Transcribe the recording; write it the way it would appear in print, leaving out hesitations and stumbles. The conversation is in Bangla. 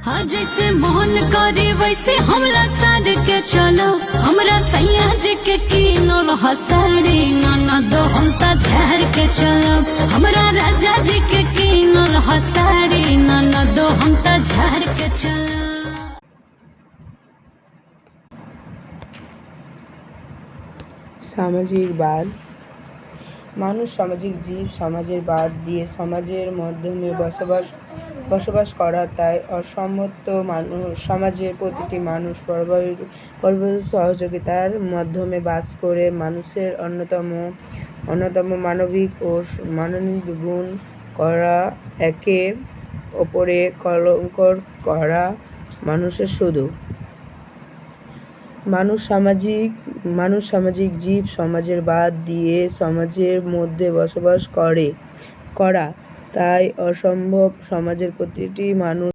हाँ जैसे मोहन करे वैसे हमला सार के चलो। हमरा सैया जी के कीनल हसाड़ी ननद हम त झार के चलो। हमरा राजा जी के कीनल हसाड़ी ननद हम त झार के चलो। সামাজিক বাদ। মানুষ সামাজিক জীব। সমাজের বাদ দিয়ে সমাজের মাধ্যমে বসবাস করা, তাই অসম্মত সমাজের প্রতিটি মানুষ পরস্পর সহযোগিতার মাধ্যমে বাস করে। মানুষের অন্যতম মানবিক ও মানবিক গুণ করা, একে অপরে কলঙ্ক করা মানুষের শুধু। মানুষ সামাজিক জীব। সমাজের বাদ দিয়ে সমাজের মধ্যে বসবাস করা, তাই অসম্ভব সমাজের প্রতিটি মানুষ